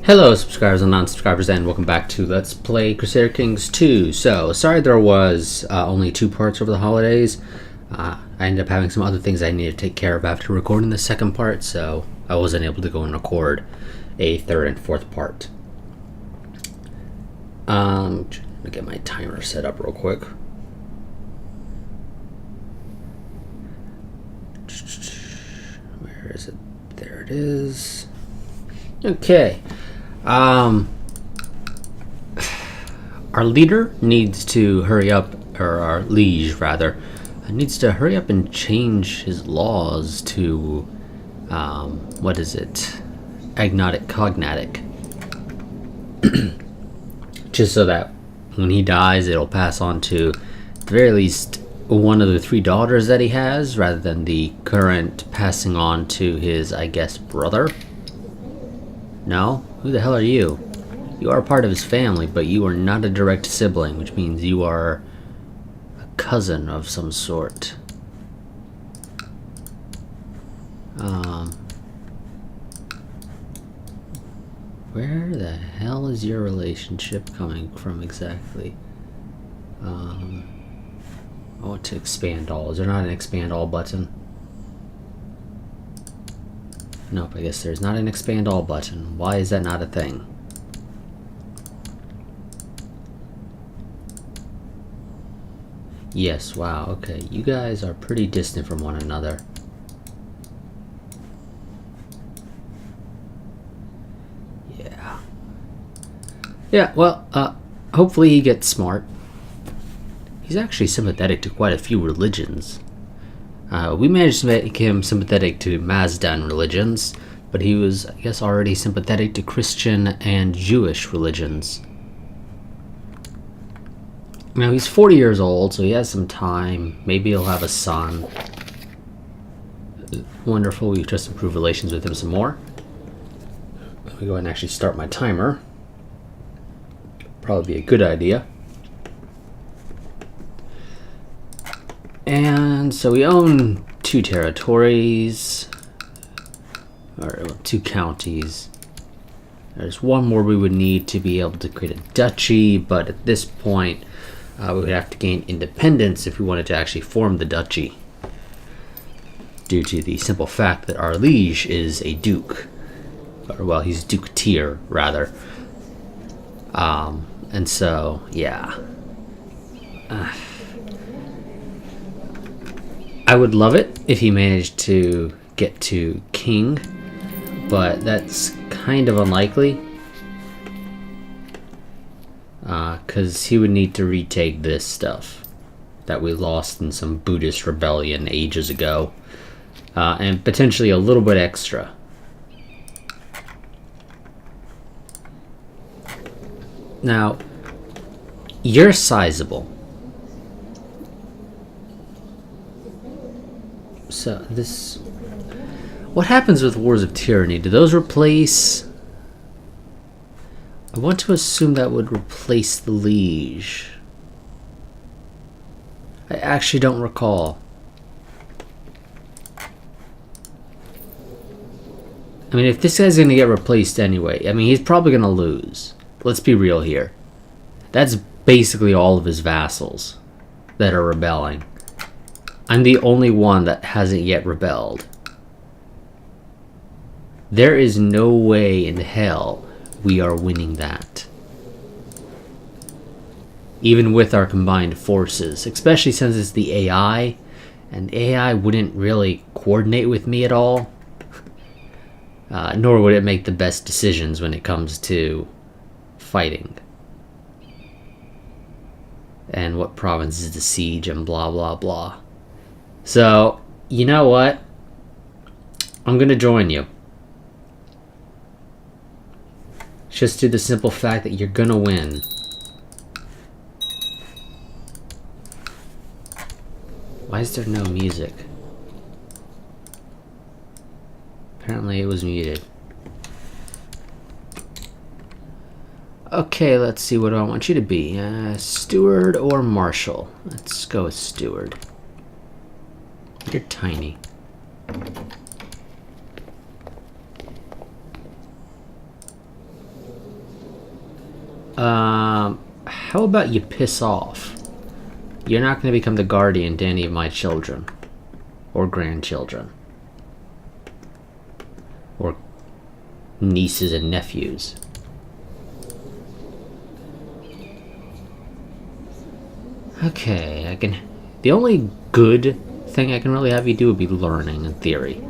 Hello subscribers and non-subscribers, and welcome back to Let's Play Crusader Kings 2. So, sorry there was only 2 parts over the holidays. I ended up having some other things I needed to take care of after recording the second part, so I wasn't able to go and record a third and fourth part. Let me get my timer set up real quick. Where is it? There it is. Okay. Our leader needs to hurry up, or our liege rather, needs to hurry up and change his laws to, what is it? Agnatic cognatic. Just so that when he dies, it'll pass on to, at the very least, one of the 3 daughters that he has, rather than the current passing on to his, I guess, brother. No? Who the hell are you? You are part of his family, but you are not a direct sibling, which means you are a cousin of some sort. Where the hell is your relationship coming from exactly? I want to expand all. Is there not an expand all button? Nope, I guess there's not an expand all button. Why is that not a thing? Yes, wow, okay. You guys are pretty distant from one another. Yeah. Yeah, well, hopefully he gets smart. He's actually sympathetic to quite a few religions. We managed to make him sympathetic to Mazdan religions, but he was, I guess, already sympathetic to Christian and Jewish religions. Now, he's 40 years old, so he has some time. Maybe he'll have a son. Wonderful, we've just improved relations with him some more. Let me go ahead and actually start my timer. Probably be a good idea. And so we own 2 territories, or 2 counties. There's one more we would need to be able to create a duchy, but at this point we would have to gain independence if we wanted to actually form the duchy, due to the simple fact that our liege is a duke, or well, he's duke tier rather. And so yeah. I would love it if he managed to get to king, but that's kind of unlikely. Because he would need to retake this stuff that we lost in some Buddhist rebellion ages ago. And potentially a little bit extra. Now, you're sizable. So this, what happens with Wars of Tyranny? Do those replace? I want to assume that would replace the liege. I actually don't recall. I mean, if this guy's going to get replaced anyway, I mean, he's probably going to lose. Let's be real here. That's basically all of his vassals that are rebelling. I'm the only one that hasn't yet rebelled. There is no way in hell we are winning that. Even with our combined forces, especially since it's the AI, and AI wouldn't really coordinate with me at all. Nor would it make the best decisions when it comes to fighting. And what provinces to siege and blah blah blah. So, you know what? I'm going to join you. Just to the simple fact that you're going to win. Why is there no music? Apparently it was muted. Okay, let's see. What do I want you to be? Steward or marshal? Let's go with steward. You're tiny. How about you piss off? You're not going to become the guardian to any of my children. Or grandchildren. Or nieces and nephews. Okay, I can... The only good thing I can really have you do would be learning, in theory.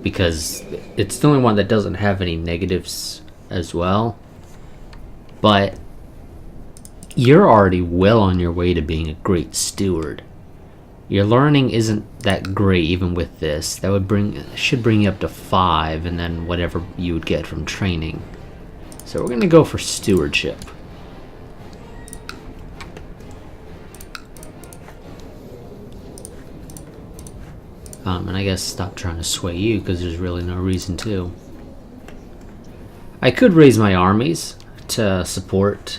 Because it's the only one that doesn't have any negatives as well. But you're already well on your way to being a great steward. Your learning isn't that great even with this. That would should bring you up to 5, and then whatever you would get from training. So we're gonna go for stewardship. And I guess stop trying to sway you, because there's really no reason to. I could raise my armies to support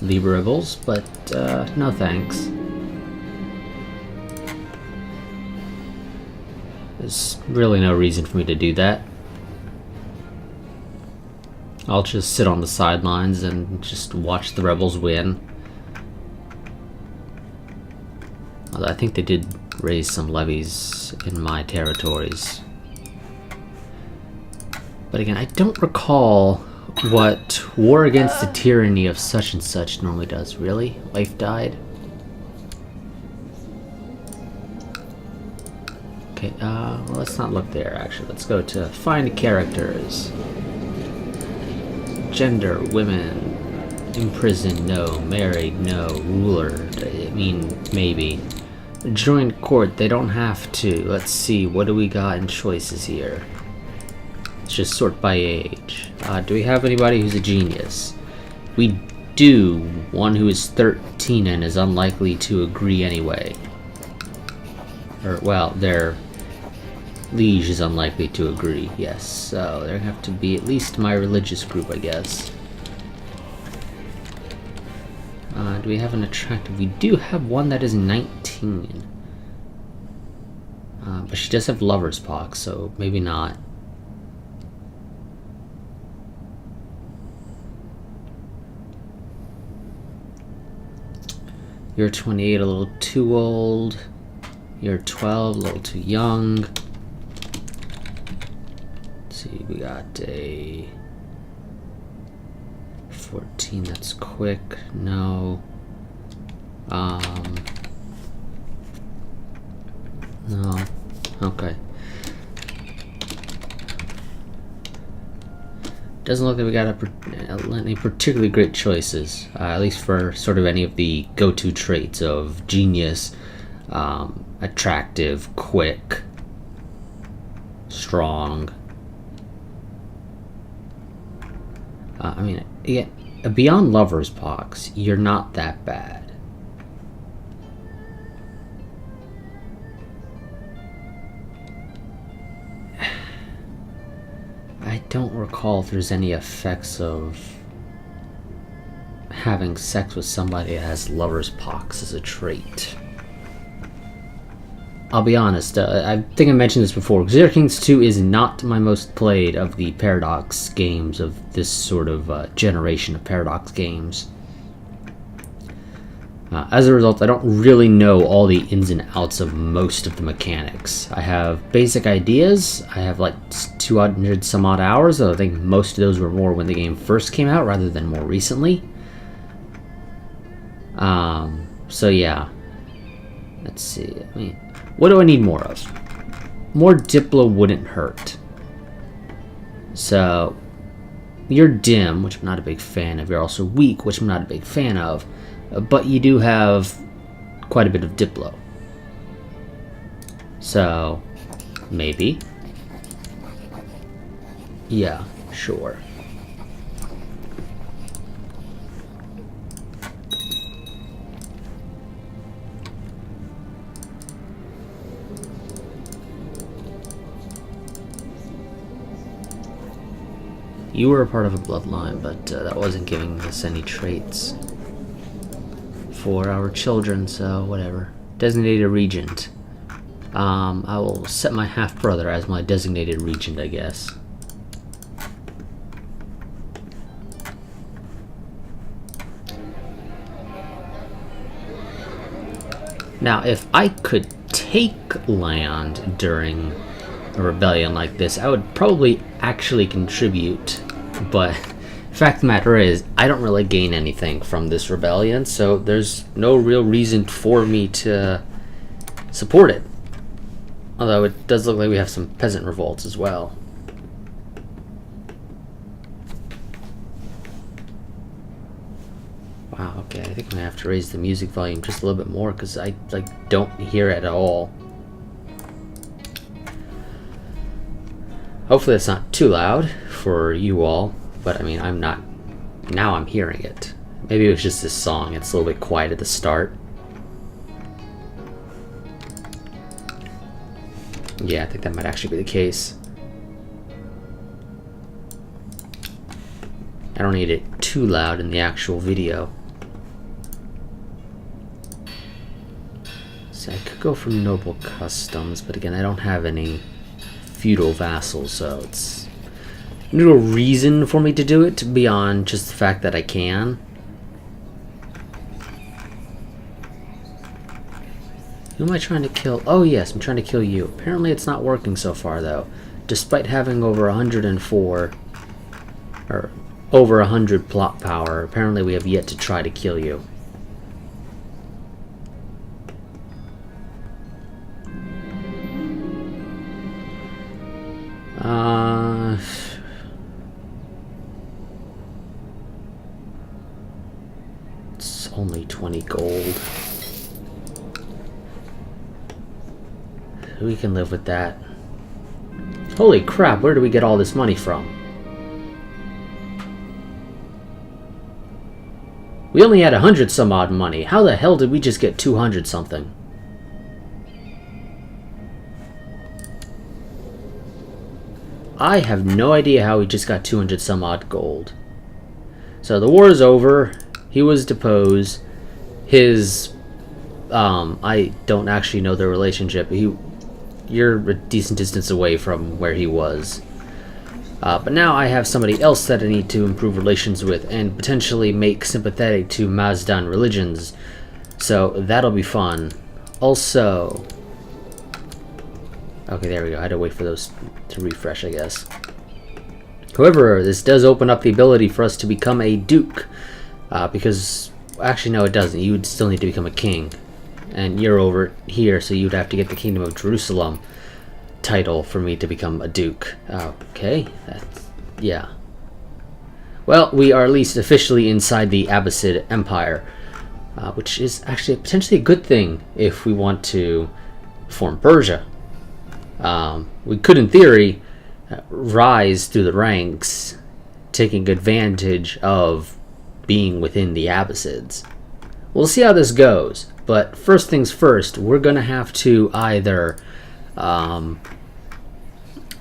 the rebels, but no thanks. There's really no reason for me to do that. I'll just sit on the sidelines and just watch the rebels win. Although I think they did raise some levies in my territories. But again, I don't recall what war against the tyranny of such and such normally does. Really? Wife died? Okay, well, let's not look there, actually. Let's go to find characters. Gender, women. Imprisoned, no. Married, no. Ruler, I mean, maybe. Join court, they don't have to. Let's see, what do we got in choices here? Let's just sort by age. Do we have anybody who's a genius? We do. One who is 13 and is unlikely to agree anyway. Or, well, their liege is unlikely to agree, yes. So, there have to be at least my religious group, I guess. Do we have an attractive? We do have one that is 19. But she does have lover's pox, so maybe not. You're 28, a little too old. You're 12, a little too young. Let's see, we got a 14, that's quick. No. No. Okay. Doesn't look like we got any particularly great choices, at least for sort of any of the go-to traits of genius, attractive, quick, strong. I mean, yeah, beyond lover's pox, you're not that bad. I don't recall if there's any effects of having sex with somebody that has lover's pox as a trait. I'll be honest, I think I mentioned this before. Crusader Kings 2 is not my most played of the Paradox games, of this sort of generation of Paradox games. As a result, I don't really know all the ins and outs of most of the mechanics. I have basic ideas. I have like 200 some odd hours, though I think most of those were more when the game first came out rather than more recently. So yeah. Let's see. I mean, what do I need more of? More Diplo wouldn't hurt. So, you're dim, which I'm not a big fan of. You're also weak, which I'm not a big fan of. But you do have quite a bit of Diplo. So, maybe. Yeah, sure. You were a part of a bloodline, but that wasn't giving us any traits for our children, so whatever. Designated regent. I will set my half-brother as my designated regent, I guess. Now, if I could take land during a rebellion like this, I would probably actually contribute. But the fact of the matter is, I don't really gain anything from this rebellion, so there's no real reason for me to support it. Although it does look like we have some peasant revolts as well. Wow, okay, I think I'm gonna have to raise the music volume just a little bit more because I don't hear it at all. Hopefully that's not too loud for you all, but I mean, I'm not. Now I'm hearing it. Maybe it was just this song. It's a little bit quiet at the start. Yeah, I think that might actually be the case. I don't need it too loud in the actual video. So I could go for noble customs, but again, I don't have any feudal vassals, so it's no reason for me to do it beyond just the fact that I can. Who am I trying to kill? Oh yes, I'm trying to kill you. Apparently it's not working so far though. Despite having over 104 or over 100 plot power, apparently we have yet to try to kill you. It's only 20 gold. We can live with that. Holy crap, where do we get all this money from? We only had 100 some odd money. How the hell did we just get 200 something? I have no idea how we just got 200 some odd gold. So the war is over. He was deposed. His I don't actually know their relationship. You're a decent distance away from where he was. But now I have somebody else that I need to improve relations with and potentially make sympathetic to Mazdan religions. So that'll be fun. Also... Okay, there we go. I had to wait for those to refresh, I guess. However, this does open up the ability for us to become a duke. Because... Actually, no, it doesn't. You would still need to become a king. And you're over here, so you'd have to get the Kingdom of Jerusalem title for me to become a duke. Okay, that's... yeah. Well, we are at least officially inside the Abbasid Empire, which is actually potentially a good thing if we want to form Persia. We could, in theory, rise through the ranks, taking advantage of being within the Abbasids. We'll see how this goes, but first things first, we're going to have to either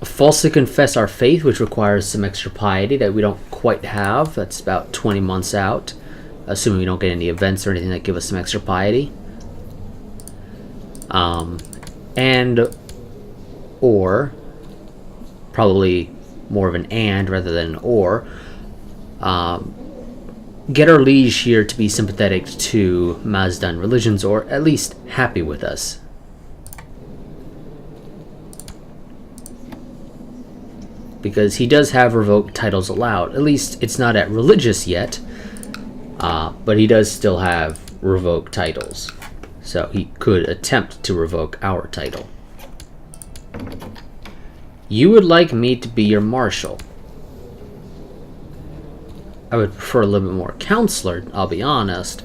falsely confess our faith, which requires some extra piety that we don't quite have. That's about 20 months out, assuming we don't get any events or anything that give us some extra piety. Or probably more of an and rather than an or, get our liege here to be sympathetic to Mazdan religions, or at least happy with us. Because he does have revoked titles allowed. At least it's not at religious yet, but he does still have revoked titles. So he could attempt to revoke our title. You would like me to be your marshal. I would prefer a little bit more counselor, I'll be honest.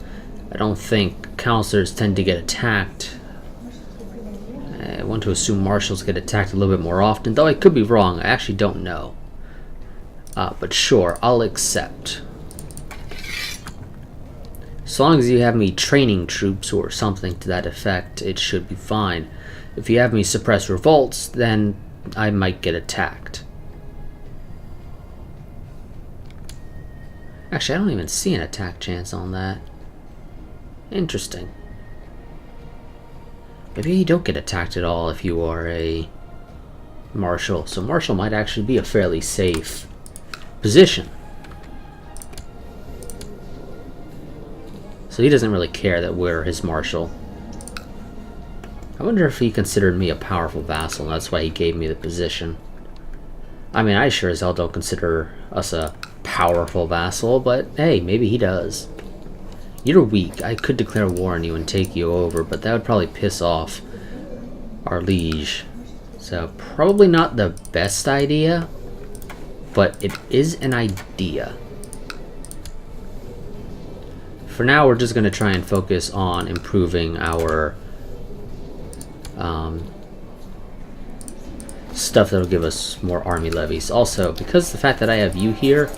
I don't think counselors tend to get attacked. I want to assume marshals get attacked a little bit more often, though I could be wrong. I actually don't know. But sure, I'll accept. As long as you have me training troops or something to that effect, it should be fine. If you have me suppress revolts, then I might get attacked. Actually, I don't even see an attack chance on that. Interesting. Maybe you don't get attacked at all if you are a marshal. So marshal might actually be a fairly safe position. So he doesn't really care that we're his marshal. I wonder if he considered me a powerful vassal, and that's why he gave me the position. I mean, I sure as hell don't consider us a powerful vassal, but hey, maybe he does. You're weak. I could declare war on you and take you over, but that would probably piss off our liege. So, probably not the best idea, but it is an idea. For now, we're just going to try and focus on improving our stuff that'll give us more army levies. Also, because the fact that I have you here,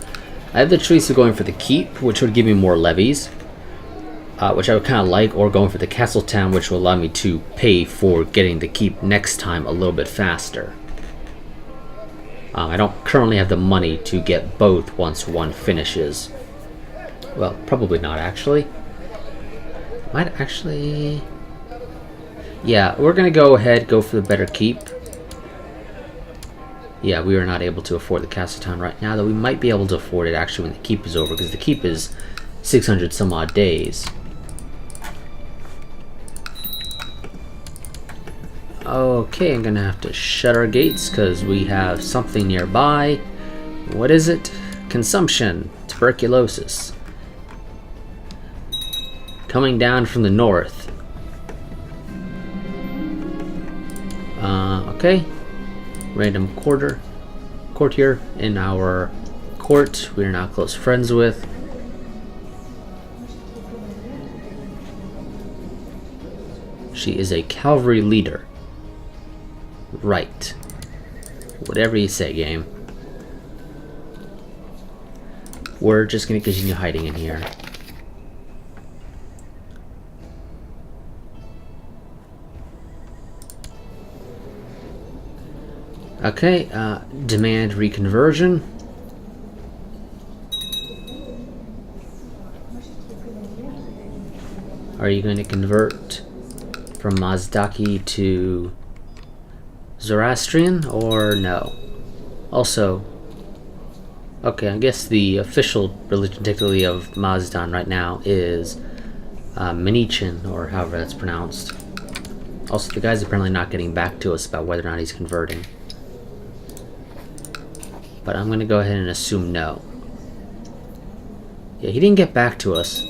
I have the choice of going for the keep, which would give me more levies, which I would kind of like, or going for the castle town, which will allow me to pay for getting the keep next time a little bit faster. I don't currently have the money to get both once one finishes. Well, probably not actually. Might actually... Yeah, we're gonna go ahead, go for the better keep. Yeah, we are not able to afford the castle town right now, though we might be able to afford it actually when the keep is over, because the keep is 600 some odd days. Okay, I'm gonna have to shut our gates because we have something nearby. What is it? Consumption, tuberculosis. Coming down from the north. Okay. Random courtier in our court. We are now close friends with. She is a cavalry leader. Right. Whatever you say, game. We're just gonna continue hiding in here. Okay, demand reconversion. Are you going to convert from Mazdaki to Zoroastrian or no? Also, okay, I guess the official religion technically of Mazdan right now is Manichin, or however that's pronounced. Also, the guy's apparently not getting back to us about whether or not he's converting. But I'm going to go ahead and assume no. Yeah, he didn't get back to us.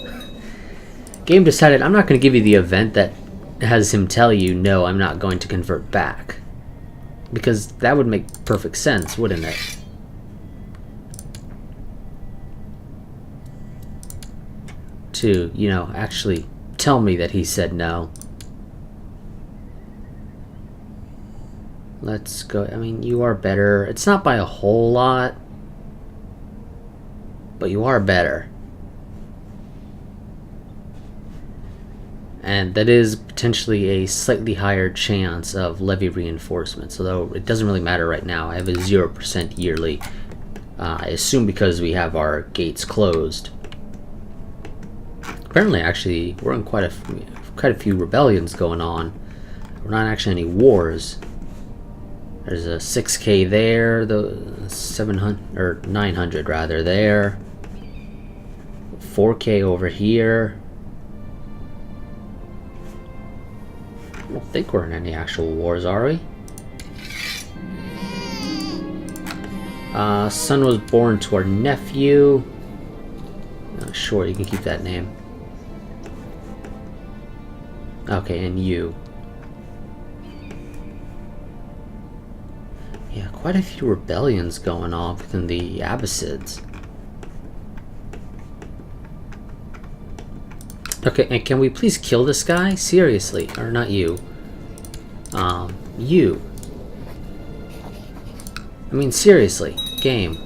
Game decided I'm not going to give you the event that has him tell you, no, I'm not going to convert back. Because that would make perfect sense, wouldn't it? To, you know, actually tell me that he said no. Let's go. I mean, you are better. It's not by a whole lot, but you are better. And that is potentially a slightly higher chance of levy reinforcements, although it doesn't really matter right now. I have a 0% yearly. I assume because we have our gates closed. Apparently, actually, we're in quite a few rebellions going on. We're not actually any wars. There's a 6K there, the 700 or 900 rather there. 4K over here. I don't think we're in any actual wars, are we? Son was born to our nephew. Sure, you can keep that name. Okay, and you. Yeah, quite a few rebellions going on within the Abbasids. Okay, and can we please kill this guy? Seriously. Or not you. You. I mean, seriously. Game.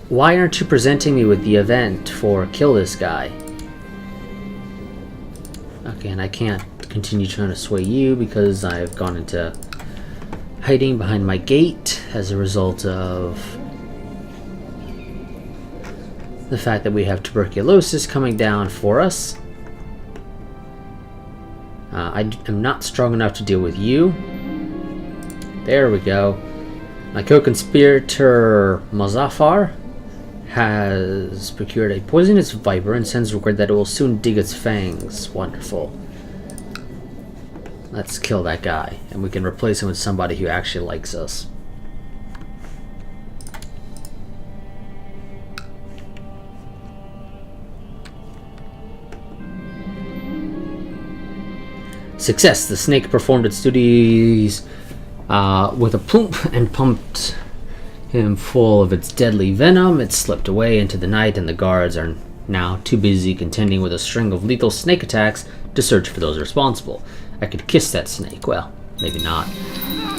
Why aren't you presenting me with the event for kill this guy? Okay, and I can't continue trying to sway you because I've gone into hiding behind my gate as a result of the fact that we have tuberculosis coming down for us. I am not strong enough to deal with you. There we go. My co-conspirator Muzaffar has procured a poisonous viper and sends word that it will soon dig its fangs. Wonderful. Let's kill that guy, and we can replace him with somebody who actually likes us. Success! The snake performed its duties with a plump and pumped him full of its deadly venom. It slipped away into the night, and the guards are now too busy contending with a string of lethal snake attacks to search for those responsible. I could kiss that snake. Well, maybe not.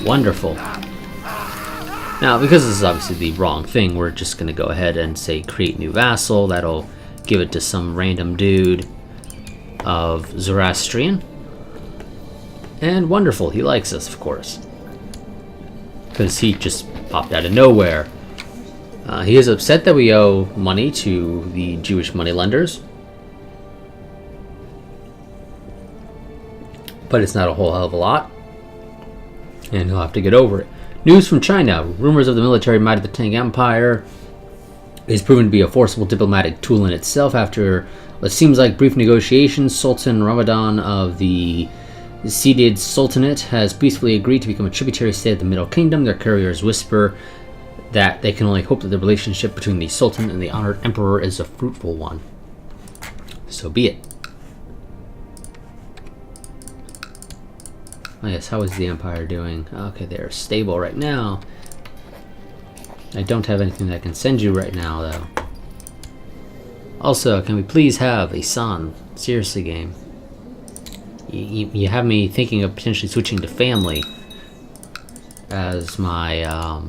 Wonderful. Now, because this is obviously the wrong thing, we're just going to go ahead and say create new vassal. That'll give it to some random dude of Zoroastrian. And wonderful, he likes us, of course. Because he just popped out of nowhere. He is upset that we owe money to the Jewish moneylenders. But it's not a whole hell of a lot. And he'll have to get over it. News from China. Rumors of the military might of the Tang Empire is proven to be a forcible diplomatic tool in itself. After what seems like brief negotiations, Sultan Ramadan of the Ceded Sultanate has peacefully agreed to become a tributary state of the Middle Kingdom. Their couriers whisper that they can only hope that the relationship between the Sultan and the honored Emperor is a fruitful one. So be it. Oh yes, how is the Empire doing? Okay, they're stable right now. I don't have anything that I can send you right now, though. Also, can we please have a son? Seriously, game. You have me thinking of potentially switching to family as my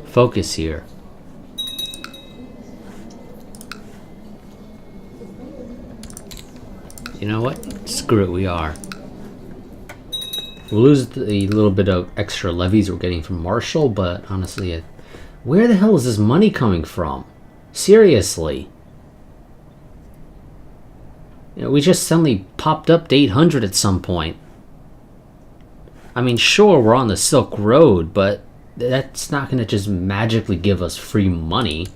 focus here. You know what? Screw it, we are. We'll lose the little bit of extra levies we're getting from Marshall, but honestly, where the hell is this money coming from? Seriously. You know, we just suddenly popped up to 800 at some point. I mean, sure, we're on the Silk Road, but that's not going to just magically give us free money.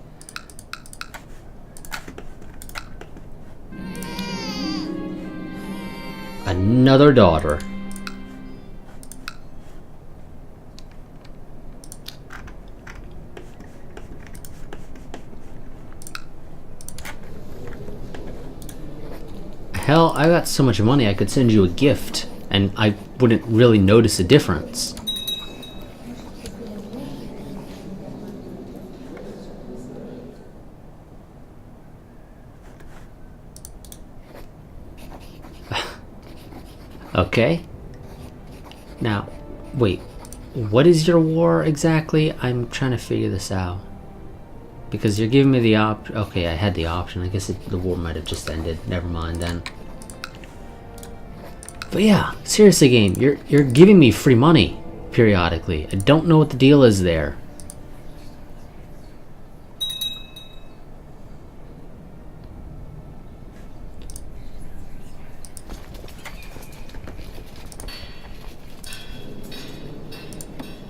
Another daughter. Hell, I got so much money I could send you a gift, and I wouldn't really notice a difference. Okay. Now, wait. What is your war exactly? I'm trying to figure this out. Because you're giving me the option. Okay, I had the option. I guess the war might have just ended. Never mind then. But yeah, seriously, game, you're giving me free money periodically. I don't know what the deal is there.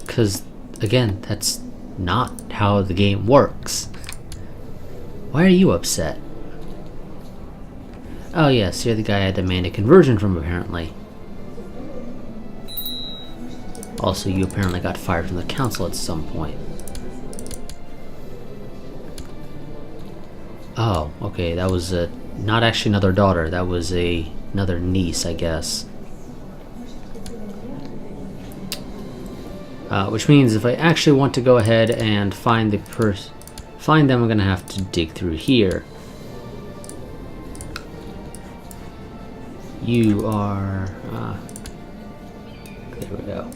Because, again, that's not how the game works. Why are you upset? Oh yes, you're the guy I demanded conversion from, apparently. Also, you apparently got fired from the council at some point. Oh, okay, that was not actually another daughter, that was another niece, I guess. Which means if I actually want to go ahead and find them, I'm gonna have to dig through here. You are... there we go.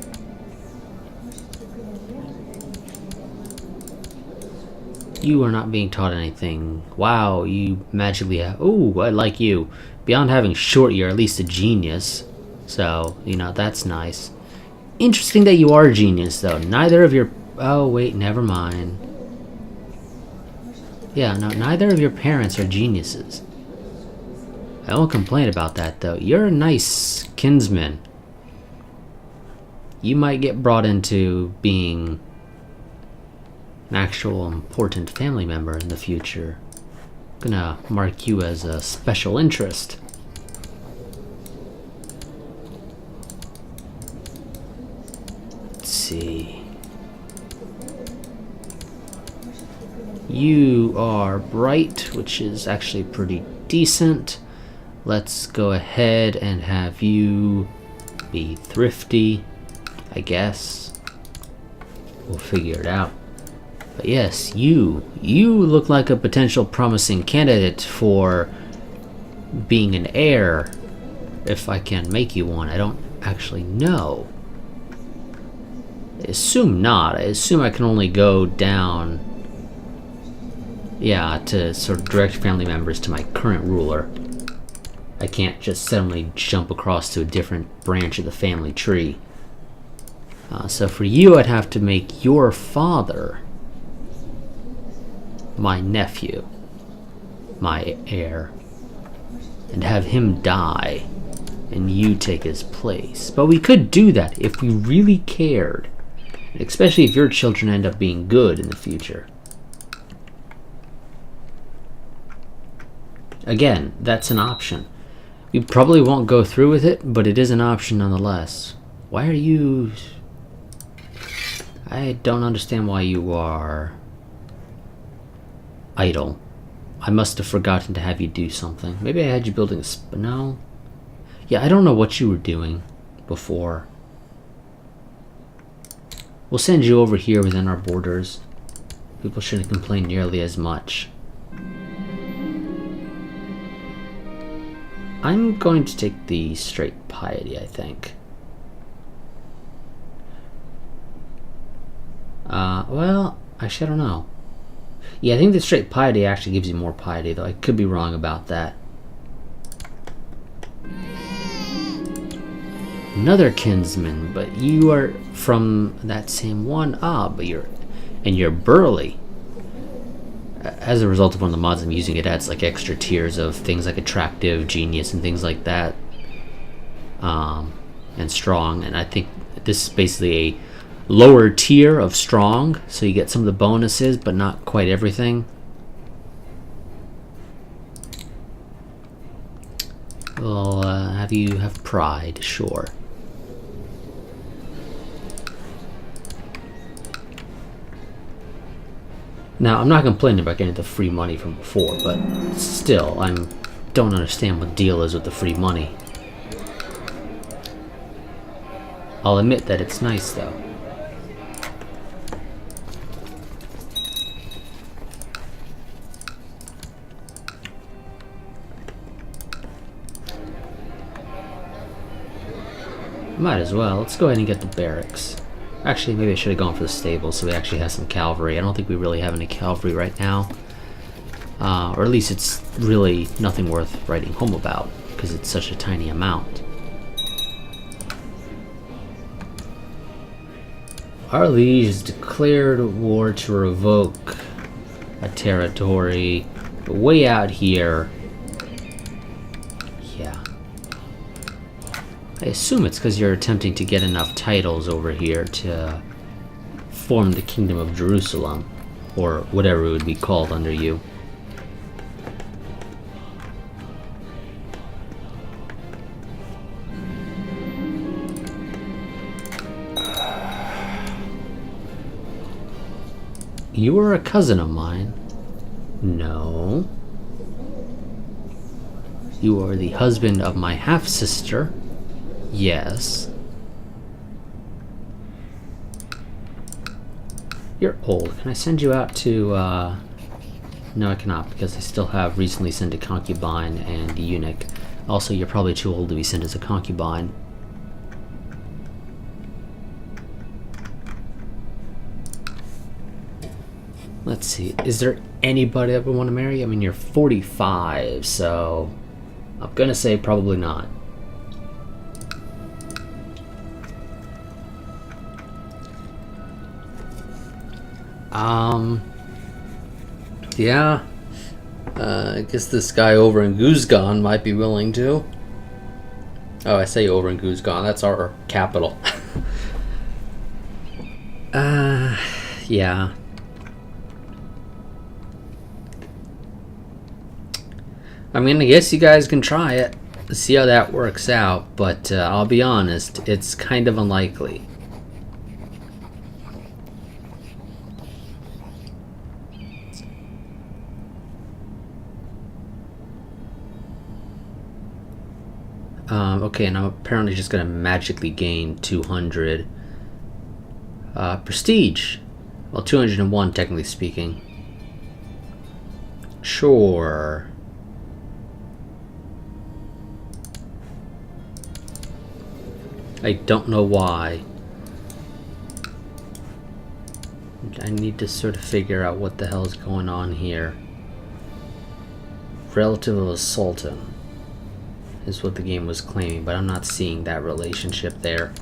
You are not being taught anything. Wow, you magically have... Oh, I like you. Beyond having short, you're at least a genius. So, you know, that's nice. Interesting that you are a genius, though. Neither of your... Oh, wait, never mind. Yeah, no, neither of your parents are geniuses. I won't complain about that, though. You're a nice kinsman. You might get brought into being an actual important family member in the future. I'm gonna mark you as a special interest. see. You are bright, which is actually pretty decent. Let's go ahead and have you be thrifty, I guess. We'll figure it out. But yes, you look like a potential promising candidate for being an heir, if I can make you one. I don't actually know. I assume not. I assume I can only go down, yeah, to sort of direct family members to my current ruler. I can't just suddenly jump across to a different branch of the family tree. So for you, I'd have to make your father my nephew, my heir, and have him die, and you take his place. But we could do that if we really cared, especially if your children end up being good in the future. Again, that's an option. We probably won't go through with it, but it is an option nonetheless. Why are you... I don't understand why you are idle. I must have forgotten to have you do something. Maybe I had you building a... No? Yeah, I don't know what you were doing before. We'll send you over here within our borders. People shouldn't complain nearly as much. I'm going to take the straight piety, I think. Well, actually, I don't know. Yeah, I think the straight piety actually gives you more piety, though I could be wrong about that. Another kinsman, but you are from that same one. Ah, but you're burly. As a result of one of the mods I'm using, it adds like extra tiers of things like attractive, genius, and things like that. And strong, and I think this is basically a lower tier of strong, so you get some of the bonuses, but not quite everything. We'll have you have pride, sure. Now, I'm not complaining about getting the free money from before, but still, I don't understand what the deal is with the free money. I'll admit that it's nice, though. Might as well. Let's go ahead and get the barracks. Actually, maybe I should have gone for the stables so we actually have some cavalry. I don't think we really have any cavalry right now. Or at least it's really nothing worth writing home about, because it's such a tiny amount. Our liege has declared war to revoke a territory way out here. Yeah. I assume it's because you're attempting to get enough titles over here to form the Kingdom of Jerusalem, or whatever it would be called under you. You are a cousin of mine. No. You are the husband of my half-sister. Yes. You're old. Can I send you out to, No, I cannot, because I still have recently sent a concubine and a eunuch. Also, you're probably too old to be sent as a concubine. Let's see. Is there anybody that would want to marry? I mean, you're 45, so I'm gonna say probably not. Yeah. I guess this guy over in Guzgan might be willing to. Oh, I say over in Guzgan. That's our capital. Yeah. I mean, I guess you guys can try it. See how that works out, but I'll be honest, it's kind of unlikely. Okay, and I'm apparently just gonna magically gain 200 prestige. Well, 201 technically speaking. Sure. I don't know why. I need to sort of figure out what the hell is going on here. Relative of a sultan is what the game was claiming, but I'm not seeing that relationship there.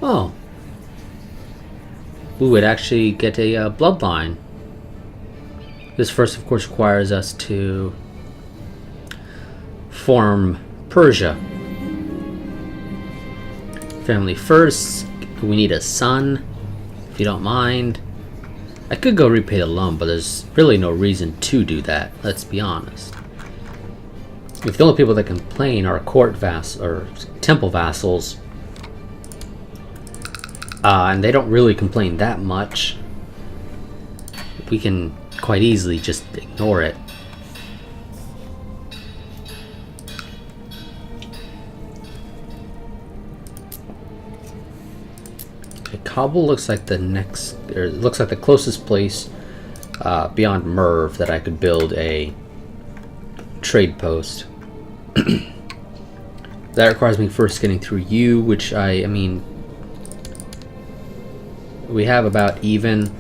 Oh. We would actually get a bloodline. This first, of course, requires us to form Persia. Family first. We need a son, if you don't mind. I could go repay the loan, but there's really no reason to do that, let's be honest. If the only people that complain are court vassals or temple vassals, and they don't really complain that much, we can quite easily just ignore it. Okay, Kabul looks like the next, or it looks like the closest place beyond Merv that I could build a trade post. That requires me first getting through you, which I mean, we have about even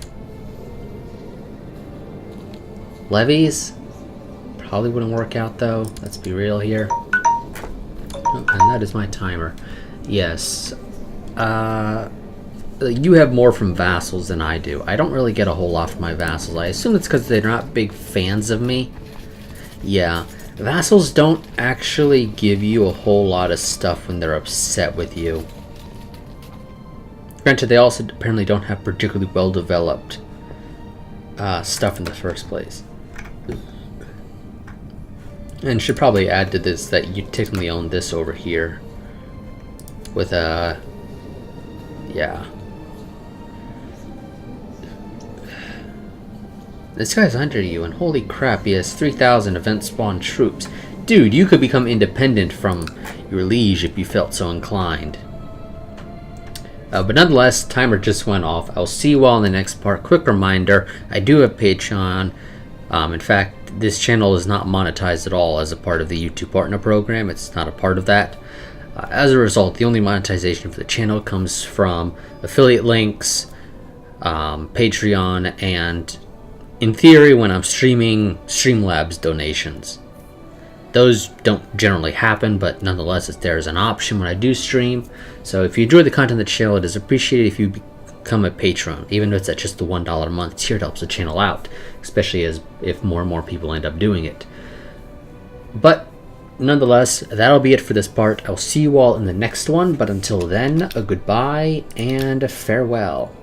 levies. Probably wouldn't work out though. Let's be real here. Oh, and that is my timer. Yes. You have more from vassals than I do. I don't really get a whole lot from my vassals. I assume it's because they're not big fans of me. Yeah. Vassals don't actually give you a whole lot of stuff when they're upset with you. Granted, they also apparently don't have particularly well-developed stuff in the first place. And should probably add to this that you technically own this over here. With a... yeah. This guy's under you, and holy crap, he has 3,000 event-spawned troops. Dude, you could become independent from your liege if you felt so inclined. But nonetheless, timer just went off. I'll see you all in the next part. Quick reminder, I do have Patreon. In fact, this channel is not monetized at all as a part of the YouTube Partner Program. It's not a part of that. As a result, the only monetization for the channel comes from affiliate links, Patreon, and in theory, when I'm streaming, Streamlabs donations. Those don't generally happen, but nonetheless, there is an option when I do stream. So if you enjoy the content of the channel, it is appreciated if you become a patron. Even if it's at just the $1 a month tier, it helps the channel out, especially as if more and more people end up doing it. But nonetheless, that'll be it for this part. I'll see you all in the next one, but until then, a goodbye and a farewell.